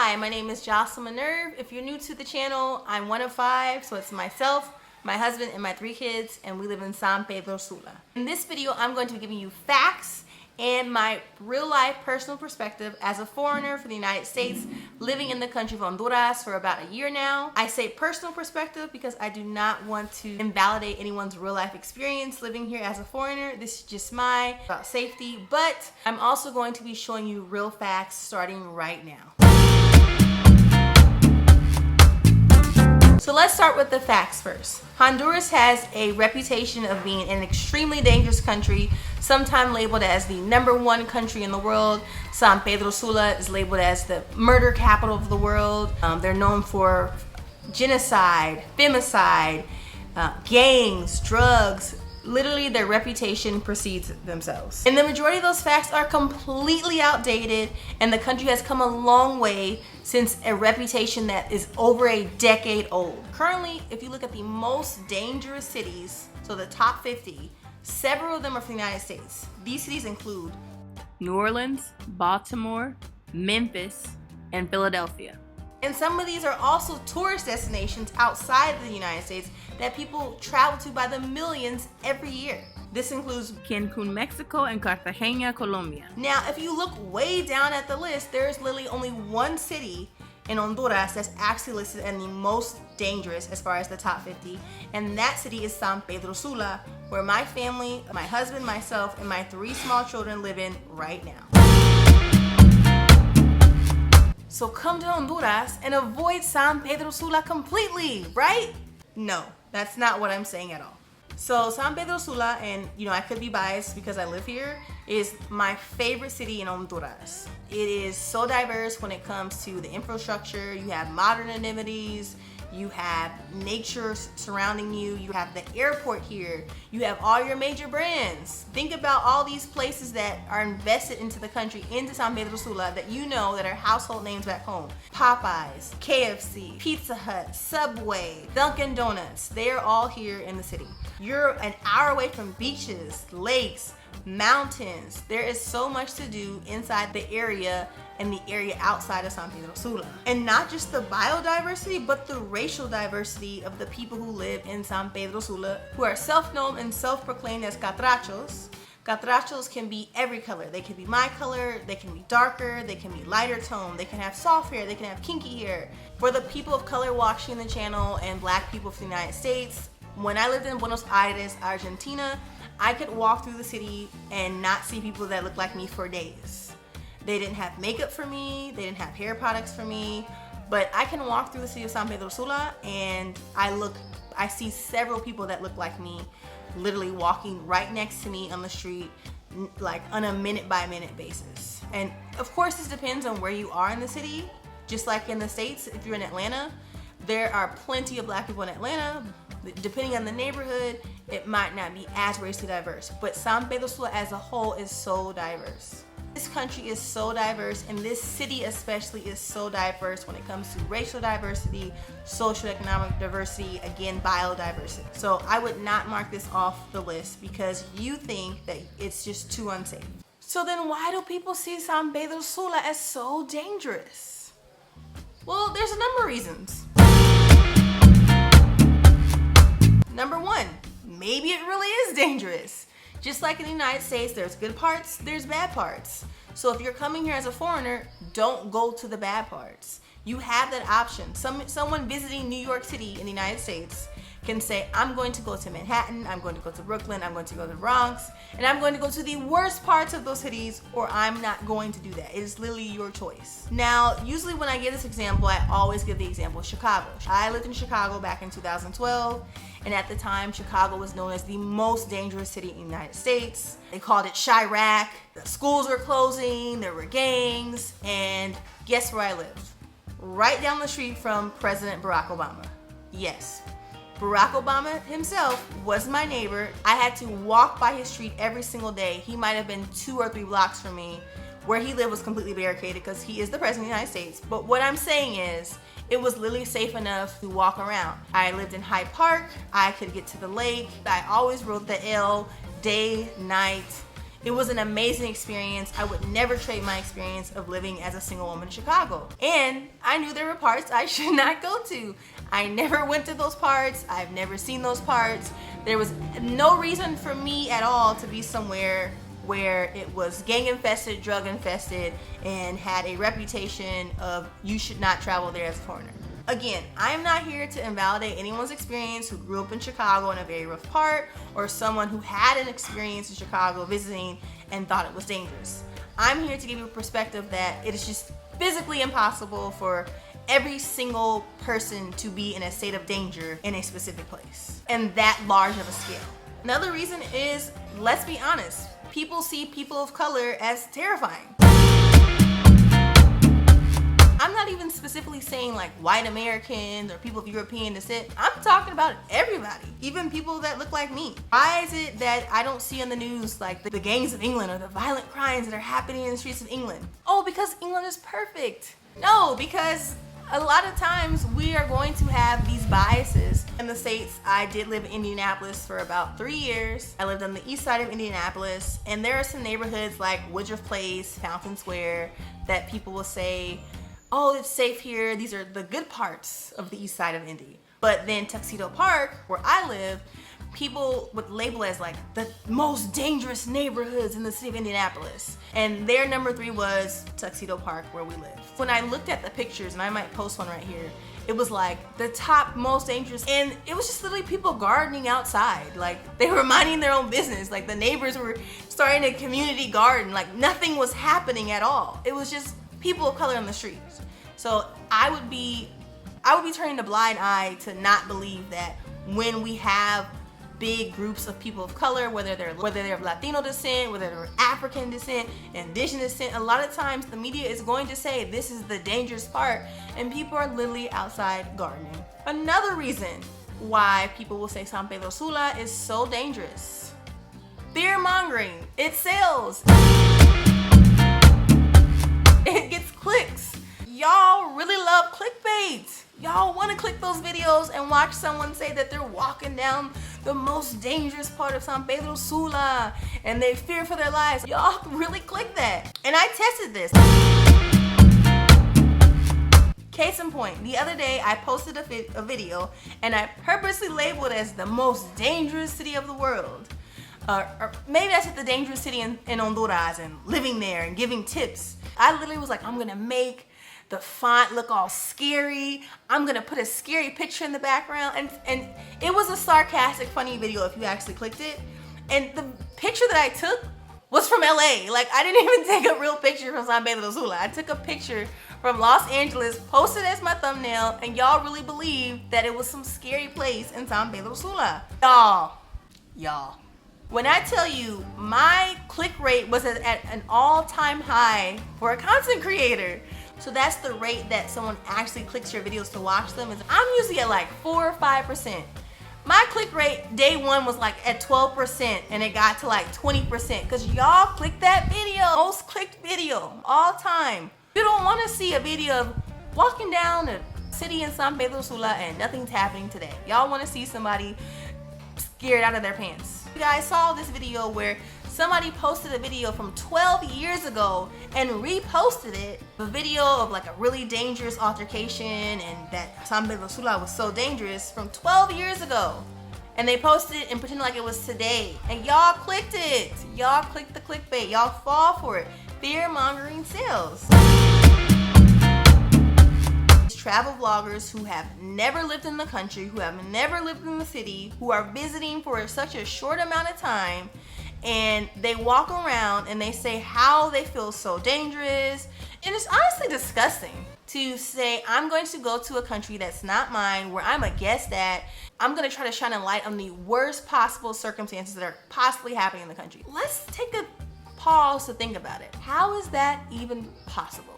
Hi, my name is Jocelyn Minerve. If you're new to the channel, I'm one of 5, so it's myself, my husband, and my 3 kids, and we live in San Pedro Sula. In this video, I'm going to be giving you facts and my real-life personal perspective as a foreigner for the United States, living in the country of Honduras for about a year now. I say personal perspective because I do not want to invalidate anyone's real-life experience living here as a foreigner. This is just my about safety, but I'm also going to be showing you real facts starting right now. So let's start with the facts first. Honduras has a reputation of being an extremely dangerous country, sometimes labeled as the #1 country in the world. San Pedro Sula is labeled as the murder capital of the world. They're known for genocide, femicide, gangs, drugs. Literally, their reputation precedes themselves. And the majority of those facts are completely outdated, and the country has come a long way since a reputation that is over a decade old. Currently, if you look at the most dangerous cities, so the top 50, several of them are from the United States. These cities include New Orleans, Baltimore, Memphis, and Philadelphia. And some of these are also tourist destinations outside of the United States that people travel to by the millions every year. This includes Cancun, Mexico, and Cartagena, Colombia. Now, if you look way down at the list, there's literally only one city in Honduras that's actually listed as the most dangerous as far as the top 50, and that city is San Pedro Sula, where my family, my husband, myself, and my 3 small children live in right now. So come to Honduras and avoid San Pedro Sula completely, right? No, that's not what I'm saying at all. So San Pedro Sula, and I could be biased because I live here, is my favorite city in Honduras. It is so diverse when it comes to the infrastructure. You have modern amenities, you have nature surrounding you, you have the airport here, you have all your major brands. Think about all these places that are invested into the country, into San Pedro Sula, that that are household names back home. Popeyes, KFC, Pizza Hut, Subway, Dunkin' Donuts, they're all here in the city. You're an hour away from beaches, lakes, mountains. There is so much to do inside the area and the area outside of San Pedro Sula. And not just the biodiversity, but the racial diversity of the people who live in San Pedro Sula, who are self-known and self-proclaimed as catrachos. Catrachos can be every color. They can be my color, they can be darker, they can be lighter tone, they can have soft hair, they can have kinky hair. For the people of color watching the channel and black people from the United States, when I lived in Buenos Aires, Argentina, I could walk through the city and not see people that look like me for days. They didn't have makeup for me, they didn't have hair products for me, but I can walk through the city of San Pedro Sula and I see several people that look like me literally walking right next to me on the street, like on a minute by minute basis. And of course this depends on where you are in the city. Just like in the States, if you're in Atlanta, there are plenty of black people in Atlanta. Depending on the neighborhood, it might not be as racially diverse, but San Pedro Sula as a whole is so diverse. This country is so diverse, and this city especially is so diverse when it comes to racial diversity, socioeconomic diversity, again, biodiversity. So I would not mark this off the list because you think that it's just too unsafe. So then why do people see San Pedro Sula as so dangerous? Well, there's a number of reasons. Number 1, maybe it really is dangerous. Just like in the United States, there's good parts, there's bad parts. So if you're coming here as a foreigner, don't go to the bad parts. You have that option. Someone visiting New York City in the United States can say, I'm going to go to Manhattan, I'm going to go to Brooklyn, I'm going to go to the Bronx, and I'm going to go to the worst parts of those cities, or I'm not going to do that. It is literally your choice. Now, usually when I give this example, I always give the example of Chicago. I lived in Chicago back in 2012, and at the time, Chicago was known as the most dangerous city in the United States. They called it Chirac. The schools were closing, there were gangs, and guess where I lived? Right down the street from President Barack Obama. Yes. Barack Obama himself was my neighbor. I had to walk by his street every single day. He might have been 2 or 3 blocks from me. Where he lived was completely barricaded because he is the president of the United States. But what I'm saying is, it was literally safe enough to walk around. I lived in Hyde Park. I could get to the lake. I always rode the L day, night. It was an amazing experience. I would never trade my experience of living as a single woman in Chicago. And I knew there were parts I should not go to. I never went to those parts. I've never seen those parts. There was no reason for me at all to be somewhere where it was gang infested, drug infested, and had a reputation of you should not travel there as a foreigner. Again, I'm not here to invalidate anyone's experience who grew up in Chicago in a very rough part, or someone who had an experience in Chicago visiting and thought it was dangerous. I'm here to give you a perspective that it is just physically impossible for every single person to be in a state of danger in a specific place, and that large of a scale. Another reason is, let's be honest, people see people of color as terrifying. I'm not even specifically saying like white Americans or people of European descent. I'm talking about everybody, even people that look like me. Why is it that I don't see on the news like the gangs of England or the violent crimes that are happening in the streets of England? Oh, because England is perfect. No, because a lot of times we are going to have these biases. In the States, I did live in Indianapolis for about 3 years. I lived on the east side of Indianapolis, and there are some neighborhoods like Woodruff Place, Fountain Square, that people will say, oh, it's safe here. These are the good parts of the east side of Indy. But then Tuxedo Park, where I live, people would label as like the most dangerous neighborhoods in the city of Indianapolis. And their number 3 was Tuxedo Park, where we live. When I looked at the pictures, and I might post one right here, it was like the top most dangerous, and it was just literally people gardening outside. Like they were minding their own business. Like the neighbors were starting a community garden. Like nothing was happening at all. It was just people of color on the streets. So I would be turning a blind eye to not believe that when we have big groups of people of color, whether they're of Latino descent, whether they're African descent, indigenous descent, a lot of times the media is going to say this is the dangerous part, and people are literally outside gardening. Another reason why people will say San Pedro Sula is so dangerous. Fear mongering. It sells. It gets clicks. Y'all really love clickbait. Y'all want to click those videos and watch someone say that they're walking down the most dangerous part of San Pedro Sula and they fear for their lives. Y'all really click that. And I tested this. Case in point, the other day I posted a video and I purposely labeled it as the most dangerous city of the world. Or maybe I said the dangerous city in Honduras and living there and giving tips. I literally was like, I'm gonna make the font look all scary. I'm gonna put a scary picture in the background, and it was a sarcastic, funny video if you actually clicked it. And the picture that I took was from LA. Like I didn't even take a real picture from San Pedro Sula. I took a picture from Los Angeles, posted as my thumbnail, and y'all really believed that it was some scary place in San Pedro Sula. Y'all. When I tell you my click rate was at an all-time high for a content creator. So that's the rate that someone actually clicks your videos to watch them. I'm usually at like 4 or 5%. My click rate day 1 was like at 12% and it got to like 20% because y'all clicked that video. Most clicked video all time. You don't want to see a video of walking down a city in San Pedro Sula and nothing's happening today. Y'all want to see somebody scared out of their pants. You guys saw this video where somebody posted a video from 12 years ago and reposted it. A video of like a really dangerous altercation and that San Pedro Sula was so dangerous from 12 years ago. And they posted it and pretended like it was today. And y'all clicked it. Y'all clicked the clickbait. Y'all fall for it. Fear mongering sales. Travel vloggers who have never lived in the country, who have never lived in the city, who are visiting for such a short amount of time, and they walk around and they say how they feel so dangerous. And it's honestly disgusting to say, I'm going to go to a country that's not mine, where I'm a guest at. I'm going to try to shine a light on the worst possible circumstances that are possibly happening in the country. Let's take a pause to think about it. How is that even possible?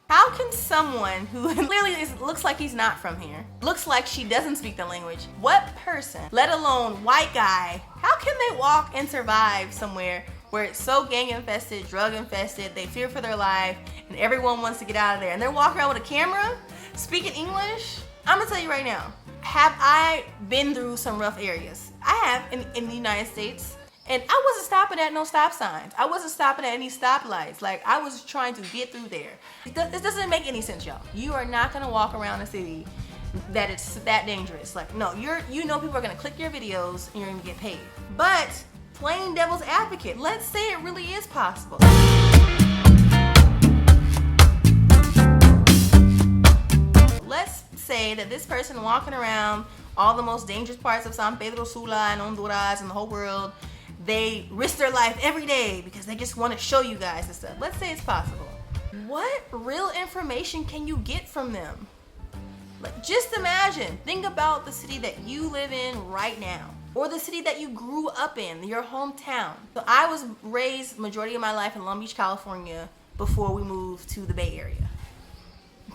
How can someone who clearly looks like he's not from here, looks like she doesn't speak the language, what person, let alone white guy, how can they walk and survive somewhere where it's so gang infested, drug infested, they fear for their life, and everyone wants to get out of there, and they're walking around with a camera, speaking English? I'm gonna tell you right now, have I been through some rough areas? I have in the United States, And I wasn't stopping at no stop signs. I wasn't stopping at any stoplights. Like, I was trying to get through there. This doesn't make any sense, y'all. You are not gonna walk around a city that it's that dangerous. Like, no, you know people are gonna click your videos and you're gonna get paid. But plain devil's advocate, let's say it really is possible. Let's say that this person walking around all the most dangerous parts of San Pedro Sula and Honduras and the whole world, they risk their life every day because they just want to show you guys this stuff. Let's say it's possible. What real information can you get from them? Like, just imagine, think about the city that you live in right now, or the city that you grew up in, your hometown. So I was raised majority of my life in Long Beach, California before we moved to the Bay Area.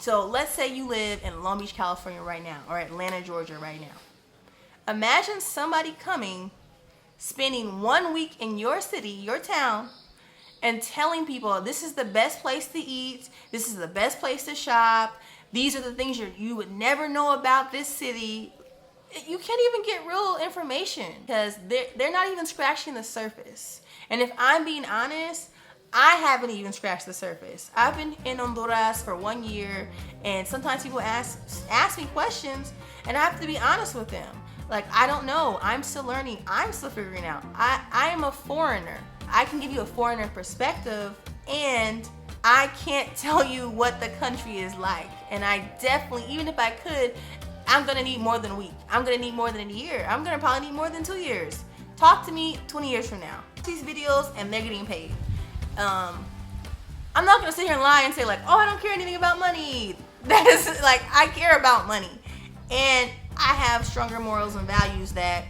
So let's say you live in Long Beach, California right now, or Atlanta, Georgia right now. Imagine somebody coming, spending 1 week in your city, your town, and telling people this is the best place to eat, this is the best place to shop, these are the things you would never know about this city. You can't even get real information because they're not even scratching the surface. And if I'm being honest, I haven't even scratched the surface. I've been in Honduras for 1 year, and sometimes people ask me questions, and I have to be honest with them. Like, I don't know. I'm still learning. I'm still figuring out. I am a foreigner. I can give you a foreigner perspective, and I can't tell you what the country is like. And I definitely, even if I could, I'm gonna need more than a week. I'm gonna need more than a year. I'm gonna probably need more than 2 years. Talk to me 20 years from now. These videos, and they're getting paid. I'm not gonna sit here and lie and say like, oh, I don't care anything about money. That is like, I care about money, and I have stronger morals and values that,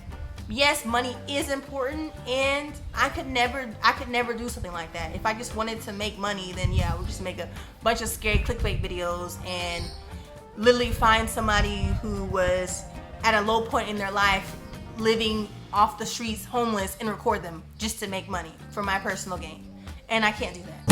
yes, money is important, and I could never do something like that. If I just wanted to make money, then yeah, I would just make a bunch of scary clickbait videos and literally find somebody who was at a low point in their life, living off the streets, homeless, and record them just to make money for my personal gain. And I can't do that.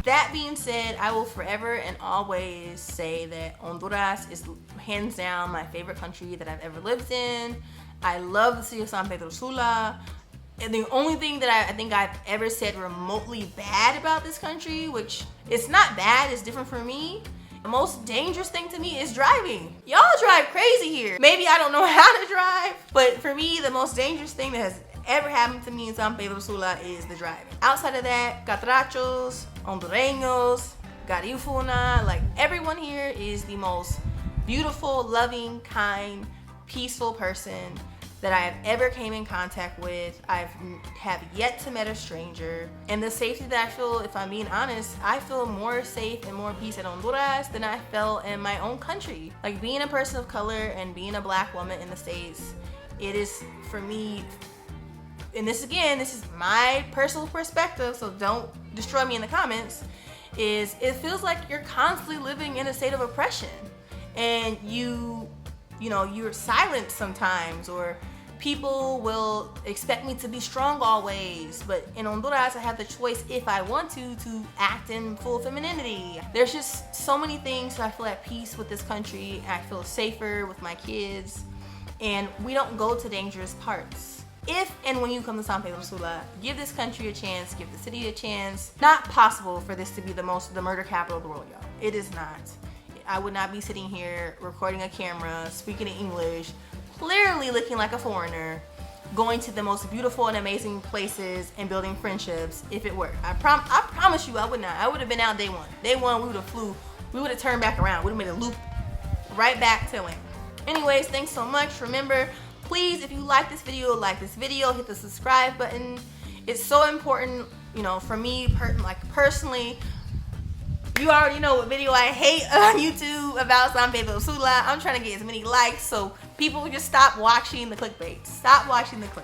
That being said, I will forever and always say that Honduras is hands down my favorite country that I've ever lived in. I love the city of San Pedro Sula. And the only thing that I think I've ever said remotely bad about this country, which it's not bad, it's different for me. The most dangerous thing to me is driving. Y'all drive crazy here. Maybe I don't know how to drive, but for me, the most dangerous thing that has ever happened to me in San Pedro Sula is the driving. Outside of that, catrachos, hondureños, garifuna, like everyone here is the most beautiful, loving, kind, peaceful person that I have ever came in contact with. I have yet to meet a stranger. And the safety that I feel, if I'm being honest, I feel more safe and more peace in Honduras than I felt in my own country. Like, being a person of color and being a black woman in the States, it is, for me, and this is my personal perspective, so don't destroy me in the comments, is it feels like you're constantly living in a state of oppression, and you're silent sometimes, or people will expect me to be strong always. But in Honduras, I have the choice, if I want to act in full femininity. There's just so many things, so I feel at peace with this country. I feel safer with my kids, and we don't go to dangerous parts. If and when you come to San Pedro Sula, give this country a chance, give the city a chance. Not possible for this to be the murder capital of the world, y'all. It is not. I would not be sitting here recording a camera, speaking in English, clearly looking like a foreigner, going to the most beautiful and amazing places and building friendships if it worked. I promise you I would not. I would have been out day one. Day one, we would have flew. We would have turned back around. We would have made a loop right back to Atlanta. Anyways, thanks so much. Remember, please, if you like this video, hit the subscribe button. It's so important, for me, personally. You already know what video I hate on YouTube about San Pedro Sula. I'm trying to get as many likes so people just stop watching the clickbait. Stop watching the clickbait.